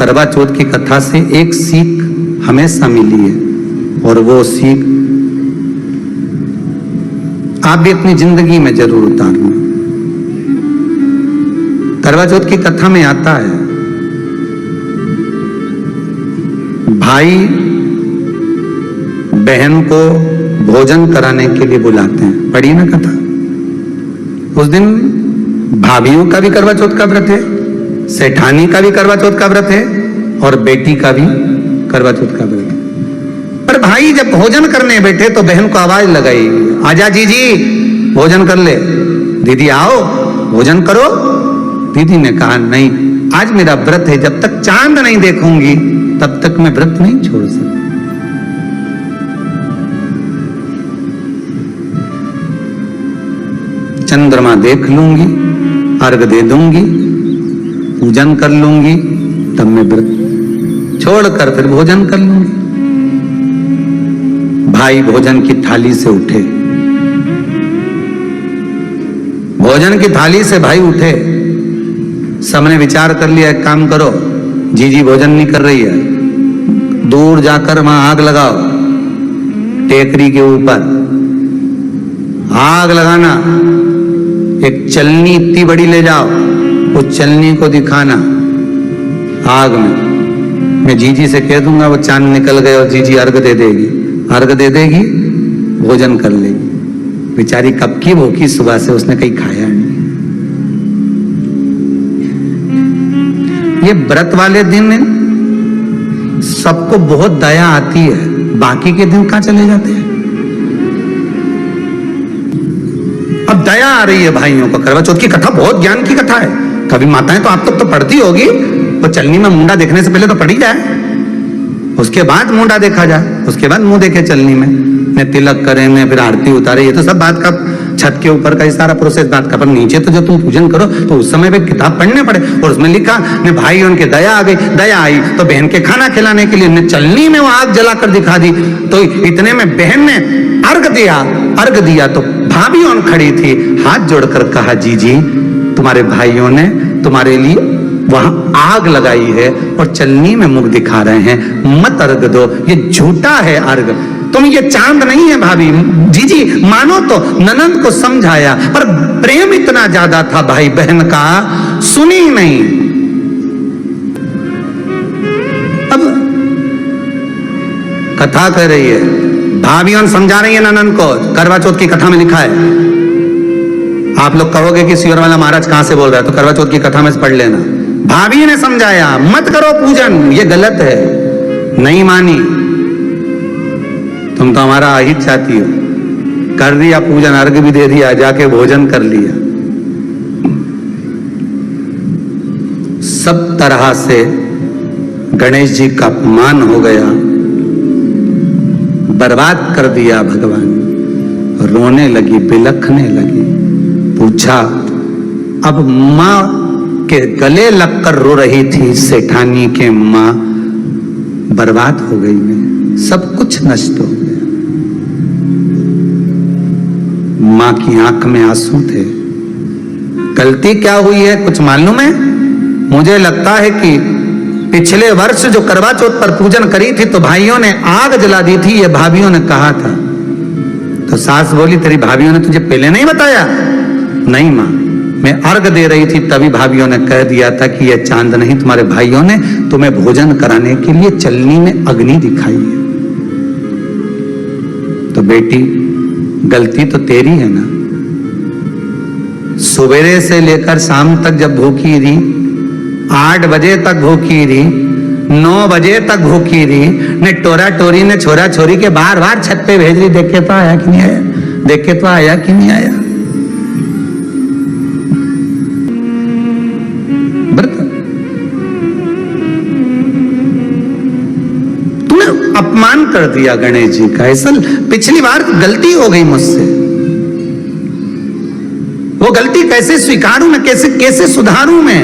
करवा चौथ की कथा से एक सीख हमेशा मिली है, और वो सीख आप भी अपनी जिंदगी में जरूर उतारना। करवा चौथ की कथा में आता है, भाई बहन को भोजन कराने के लिए बुलाते हैं। पढ़ी ना कथा? उस दिन भाभीियों का भी करवा चौथ का व्रत है, सेठानी का भी करवा चौथ का व्रत है, और बेटी का भी करवा चौथ का व्रत है। पर भाई जब भोजन करने बैठे तो बहन को आवाज लगाई, आजा जीजी भोजन कर ले। दीदी आओ भोजन करो। दीदी ने कहा नहीं, आज मेरा व्रत है, जब तक चांद नहीं देखूंगी तब तक मैं व्रत नहीं छोड़ सकती। चंद्रमा देख लूंगी, अर्घ दे दूंगी, पूजन कर लूंगी, तब मैं व्रत छोड़कर फिर भोजन कर लूंगी। भाई भोजन की थाली से उठे, भोजन की थाली से भाई उठे। सबने विचार कर लिया, एक काम करो, जीजी भोजन नहीं कर रही है, दूर जाकर वहां आग लगाओ, टेकरी के ऊपर आग लगाना, एक चलनी इतनी बड़ी ले जाओ, उस चलनी को दिखाना आग में। मैं जीजी से कह दूंगा, वो चांद निकल गए और जीजी अर्घ दे देगी, अर्घ दे देगी, भोजन कर लेगी। बेचारी कब की भूखी, सुबह से उसने कहीं खाया नहीं। ये व्रत वाले दिन सबको बहुत दया आती है, बाकी के दिन कहां चले जाते हैं। अब दया आ रही है भाइयों को। करवा चौथ की कथा बहुत ज्ञान की कथा है। कभी माताएं तो आप तक तो पढ़ती होगी, तो चलनी में मुंडा देखने से पहले तो पढ़ी जाए, उसके बाद मुंडा देखा जाए, उसके बाद मुंह देखे चलनी में, ने तिलक करे, ने फिर आरती उतारे। ये तो सब बात का छत के ऊपर का ये सारा प्रोसेस बात का, पर नीचे तो जब तुम पूजन करो तो उस समय भी किताब पढ़ने पड़े, और उसमें लिखा ने भाई उनके दया आ गई, दया आई तो बहन के खाना खिलाने के लिए ने चलनी में वो आग जलाकर दिखा दी। तो इतने में बहन ने अर्घ दिया तो भाभी उन खड़ी थी, हाथ जोड़कर कहा, जीजी तुम्हारे भाइयों ने तुम्हारे लिए वहां आग लगाई है और चलनी में मुख दिखा रहे हैं, मत अर्घ दो, ये झूठा है अर्घ, तुम ये चांद नहीं है भाभी। जीजी मानो तो ननंद को समझाया, पर प्रेम इतना ज्यादा था भाई बहन का, सुनी नहीं। अब कथा कह रही है, भाभियों समझा रही है ननंद को, करवा चौथ की कथा में लिखा है। आप लोग कहोगे कि सियोर वाला महाराज कहां से बोल रहा है, तो करवा चौथ की कथा में से पढ़ लेना। भाभी ने समझाया, मत करो पूजन, ये गलत है, नहीं मानी। तुम तो हमारा आहित चाहती हो, कर दिया पूजन, अर्घ भी दे दिया, जाके भोजन कर लिया। सब तरह से गणेश जी का अपमान हो गया, बर्बाद कर दिया भगवान। रोने लगी, बिलखने लगी। पूछा, अब मां के गले लगकर रो रही थी सेठानी के मां, बर्बाद हो गई मैं, सब कुछ नष्ट हो गया। मां की आंख में आंसू थे। गलती क्या हुई है कुछ मालूम है? मुझे लगता है कि पिछले वर्ष जो करवा चौथ पर पूजन करी थी तो भाइयों ने आग जला दी थी, ये भाभियों ने कहा था। तो सास बोली, तेरी भाभियों ने तुझे पहले नहीं बताया? नहीं मां, मैं अर्घ दे रही थी तभी भाभियों ने कह दिया था कि यह चांद नहीं, तुम्हारे भाइयों ने तुम्हें भोजन कराने के लिए चलनी में अग्नि दिखाई है। तो बेटी गलती तो तेरी है ना। सवेरे से लेकर शाम तक जब भूखी रही, 8 बजे तक भूखी रही, 9 बजे तक भूखी रही, ने टोरा टोरी ने छोरा छोरी के बार बार छत पे भेज रही, देखे तो आया कि नहीं आया, देखे तो आया कि नहीं आया। तूने अपमान कर दिया गणेश जी का। ऐसा पिछली बार गलती हो गई मुझसे, वो गलती कैसे स्वीकारूं मैं, कैसे सुधारूं मैं,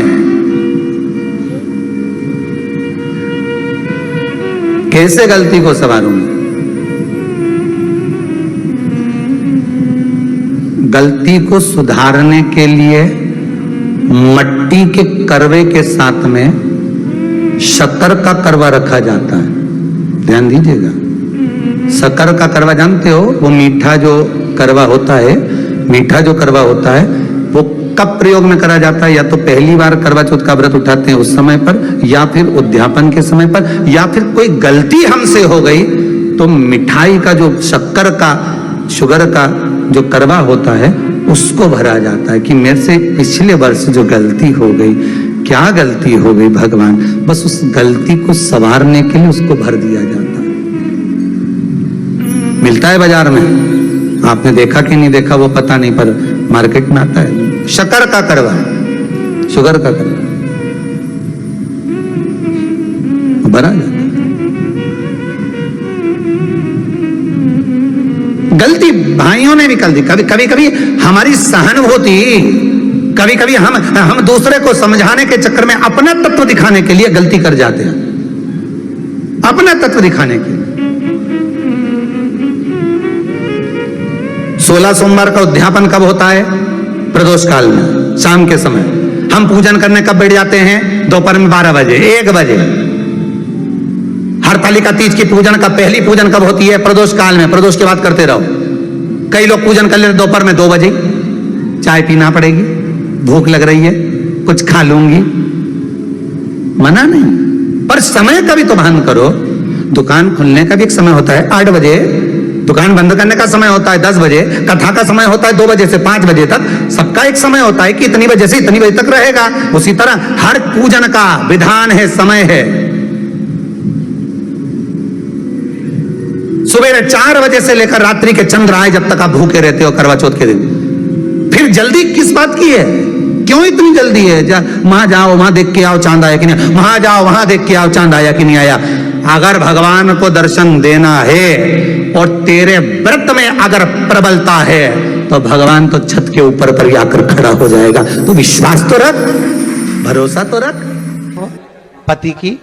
कैसे गलती को संवारूं मैं। गलती को सुधारने के लिए मट्टी के करवे के साथ में शक्कर का करवा रखा जाता है। ध्यान दीजिएगा, शक्कर का करवा जानते हो, वो मीठा जो करवा होता है, मीठा जो करवा होता है वो कब प्रयोग में करा जाता है? या तो पहली बार करवा चौथ का व्रत उठाते हैं उस समय पर, या फिर उद्यापन के समय पर, या फिर कोई गलती हमसे हो गई तो मिठाई का जो शक्कर का, शुगर का जो करवा होता है उसको भरा जाता है कि मेरे से पिछले वर्ष जो गलती हो गई, क्या गलती हो गई भगवान, बस उस गलती को संवारने के लिए उसको भर दिया जाता है। मिलता है बाजार में, आपने देखा कि नहीं देखा वो पता नहीं, पर मार्केट में आता है। शक्कर का करवा, शुगर का करवा भरा जाता है। गलती भाइयों ने निकल दी। कभी कभी हमारी सहानुभूति, कभी कभी हम दूसरे को समझाने के चक्कर में अपना तत्व दिखाने के लिए गलती कर जाते हैं, अपना तत्व दिखाने के लिए। 16 सोमवार का उद्यापन कब होता है? प्रदोष काल में, शाम के समय। हम पूजन करने कब बैठ जाते हैं? दोपहर में 12 बजे, 1 बजे। हरतालिका तीज की पूजन का पहली पूजन कब होती है? प्रदोष काल में। प्रदोष के बाद करते रहो। कई लोग पूजन कर लेते दोपहर में 2 बजे। चाय पीना पड़ेगी, भूख लग रही है, कुछ खा लूंगी, मना नहीं, पर समय का भी तो भान करो। दुकान खुलने का भी एक समय होता है 8 बजे, दुकान बंद करने का समय होता है 10 बजे, कथा का समय होता है 2 बजे से 5 बजे तक। सबका एक समय होता है कि इतनी बजे से इतनी बजे तक रहेगा। उसी तरह हर पूजन का विधान है, समय है। सुबह 4 बजे से लेकर रात्रि के चंद्र आए जब तक आप भूखे रहते हो करवा चौथ के दिन। फिर जल्दी किस बात की है? क्यों इतनी जल्दी है? वहां जाओ, वहां देख के आओ चांद आया कि नहीं, वहां जाओ, वहां देख के आओ चांद आया कि नहीं आया। अगर भगवान को दर्शन देना है और तेरे व्रत में अगर प्रबलता है तो भगवान तो छत के ऊपर पर आकर खड़ा हो जाएगा। तो विश्वास तो रख, भरोसा तो रख पति की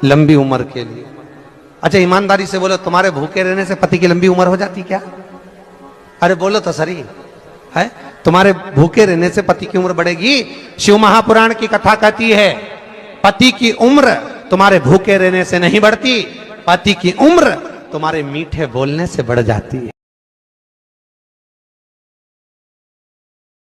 लंबी उम्र के लिए। अच्छा, ईमानदारी से बोलो, तुम्हारे भूखे रहने से पति की लंबी उम्र हो जाती क्या? अरे बोलो तो सही है, तुम्हारे भूखे रहने से पति की उम्र बढ़ेगी? शिव महापुराण की कथा कहती है पति की उम्र तुम्हारे भूखे रहने से नहीं बढ़ती, पति की उम्र तुम्हारे मीठे बोलने से बढ़ जाती है।